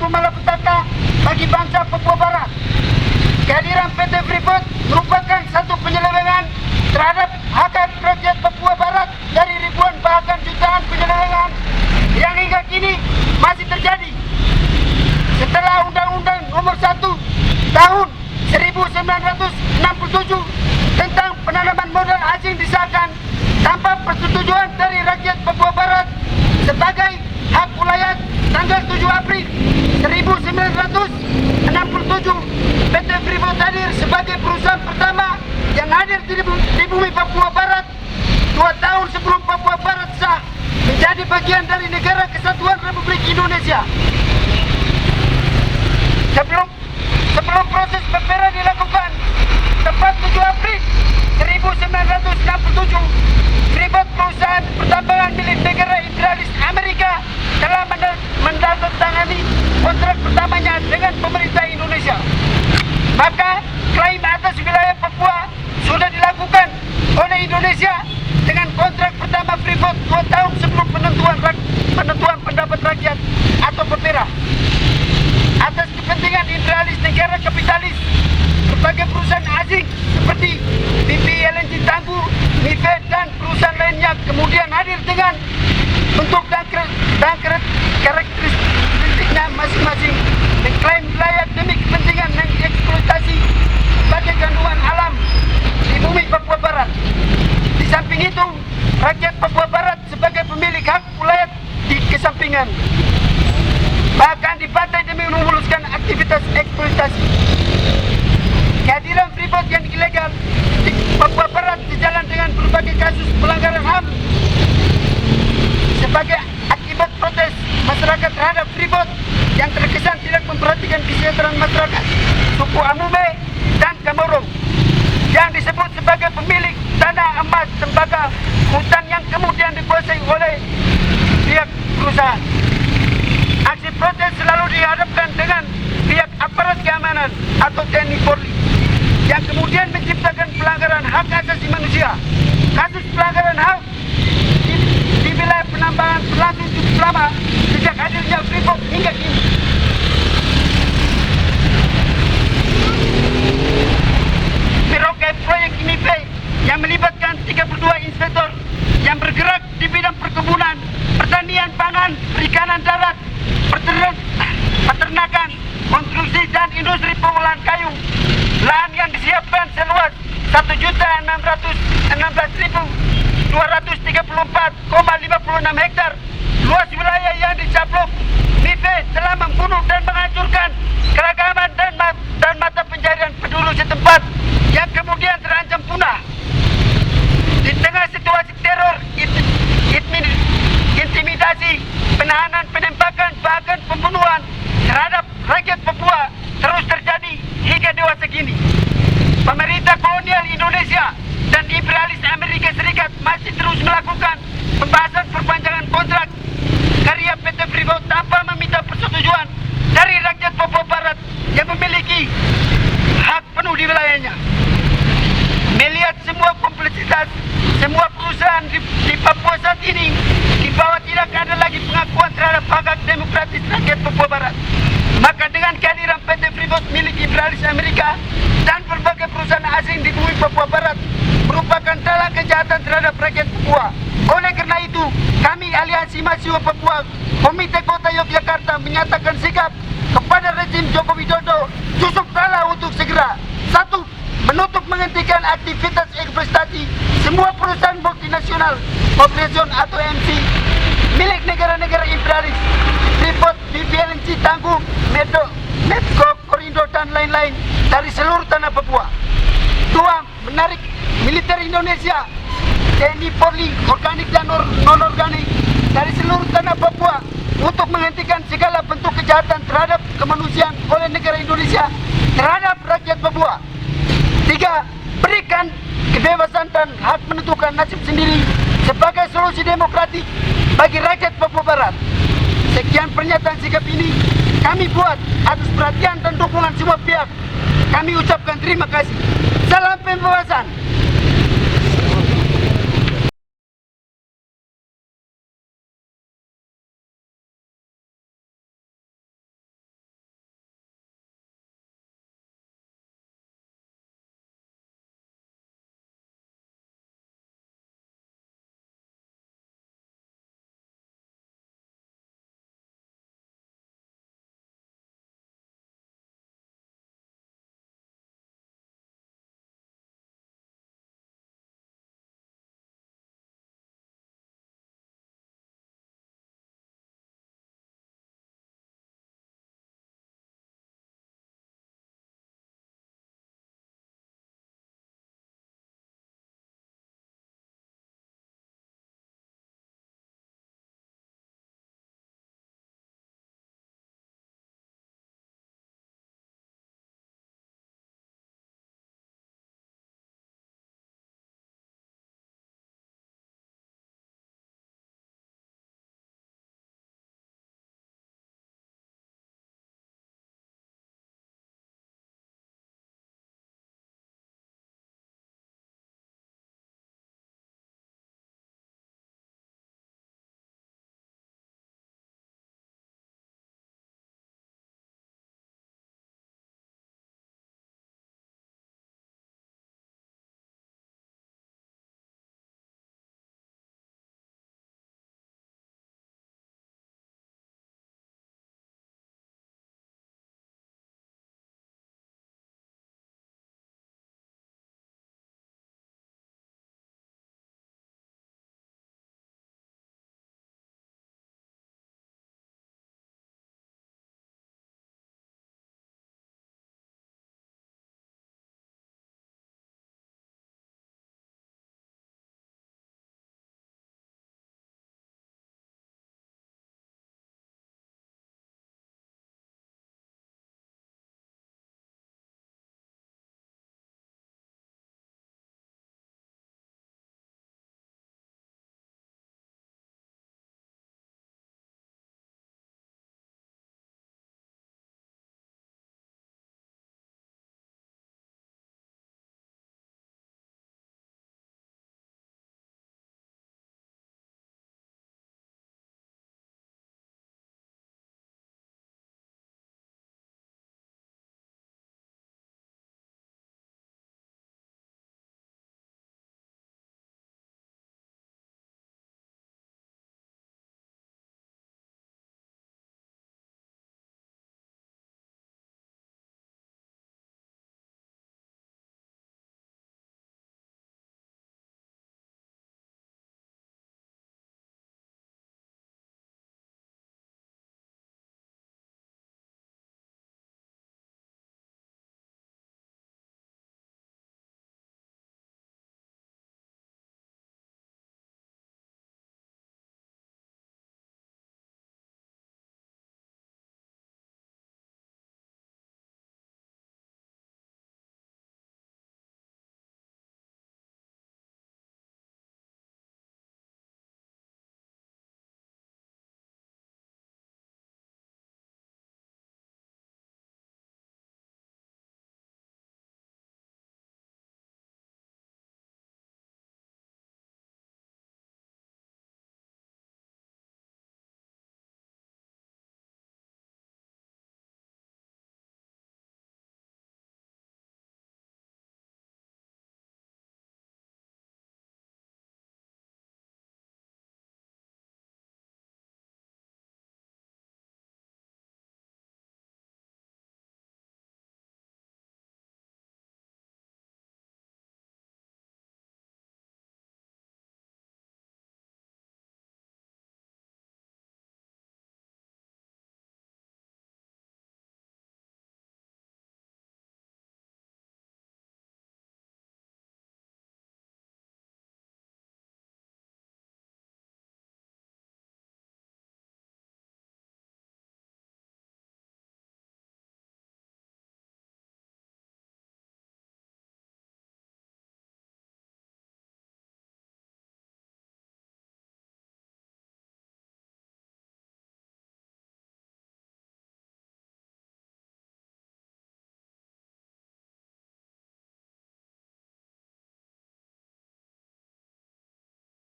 seluruh malapetaka bagi bangsa Papua Barat. Kehadiran PT Freeport merupakan satu penyelewengan terhadap hak rakyat Papua Barat dari ribuan bahkan jutaan penyelewengan yang hingga kini masih terjadi. Setelah Undang-Undang Nomor 1 Tahun 1967 tentang penanaman modal asing disahkan tanpa persetujuan dari rakyat Papua Barat sebagai hak ulayat tanggal 7 April 1967, PT Freeport hadir sebagai perusahaan pertama yang hadir di bumi Papua Barat 2 tahun sebelum Papua Barat sah menjadi bagian dari Negara Kesatuan Republik Indonesia. Sebelum proses pembera dilakukan, tepat 7 April 1967, Freeport perusahaan pertambangan milik negara imperialis Amerika telah menandatangani kontrak pertamanya dengan pemerintah Indonesia. Maka klaim atas wilayah Papua sudah dilakukan oleh Indonesia dengan kontrak pertama Freeport 2 tahun sebelum penentuan pendapat rakyat atau pembera. Atas kepentingan imperialis negara kapitalis, berbagai perusahaan asing seperti BP LNG Tangguh, NIVE, dan perusahaan lainnya kemudian hadir dengan bentuk dan karakteristiknya masing-masing, mengklaim layak demi kepentingan mengeksploitasi sebagai kandungan alam di bumi Papua Barat. Di samping itu, rakyat Papua Barat sebagai pemilik hak ulayat di kesampingan, bahkan dibantai demi memuluskan aktivitas eksploitasi. Kehadiran Freeport yang ilegal di Papua Barat sejalan dengan berbagai kasus pelanggaran HAM sebagai akibat protes masyarakat terhadap Freeport yang terkesan tidak memperhatikan kesejahteraan masyarakat suku Amume dan Kamorong yang disebut sebagai pemilik tanah emas tembaga hutan yang kemudian dikuasai oleh pihak perusahaan. Aksi protes selalu dihadapkan dengan pihak aparat keamanan atau TNI Polri yang kemudian menciptakan pelanggaran hak asasi manusia. Kasus pelanggaran HAM di wilayah penambangan berlangsung cukup lama sejak hadirnya Freeport hingga kini. Merauke proyek IMIP yang melibatkan 32 inspektor yang bergerak di bidang perkebunan, pertanian pangan, perikanan darat, peternakan, konstruksi dan industri pengolahan kayu. Lahan yang disiapkan seluas 1.616.234,56 hektar. Luas wilayah yang dicaplok NIVE telah membunuh dan menghancurkan keragaman dan mata pencarian penduduk setempat yang kemudian terancam punah. Di tengah situasi teror, intimidasi, penahanan, penembakan, bahkan pembunuhan terhadap rakyat Papua terus terjadi hingga dewasa kini. Pemerintah kolonial Indonesia dan imperialis Amerika Serikat masih terus melakukan pembahasan perpanjangan kontrak karya PT Freeport tanpa meminta persetujuan dari rakyat Papua Barat yang memiliki hak penuh di wilayahnya. Melihat semua kompleksitas semua perusahaan di Papua saat ini, di bawah tidak ada lagi pengakuan terhadap hak demokratis rakyat Papua Barat. Maka dengan kehadiran PT Freeport milik imperialis Amerika dan berbagai perusahaan asing di bumi Papua Barat merupakan dalang kejahatan terhadap rakyat Papua. Oleh karena itu, kami Aliansi Mahasiswa Papua Komite Kota Yogyakarta menyatakan sikap kepada rezim Joko Widodo Yusuf Kala untuk segera: 1. Menutup menghentikan aktivitas investasi semua perusahaan multinasional corporation atau MC milik negara-negara imperialis, Freeport, BP LNG Tangguh, Medco, Korindo, dan lain-lain dari seluruh tanah Papua. 2. Menarik militer Indonesia, TNI Polri, organik dan non-organik dari seluruh tanah Papua untuk menghentikan segala bentuk kejahatan terhadap kemanusiaan oleh negara Indonesia terhadap rakyat Papua. 3. Berikan kebebasan dan hak menentukan nasib sendiri sebagai solusi demokratik bagi rakyat Papua Barat. Sekian pernyataan sikap ini kami buat atas perhatian dan dukungan semua pihak. Kami ucapkan terima kasih. Salam pembebasan.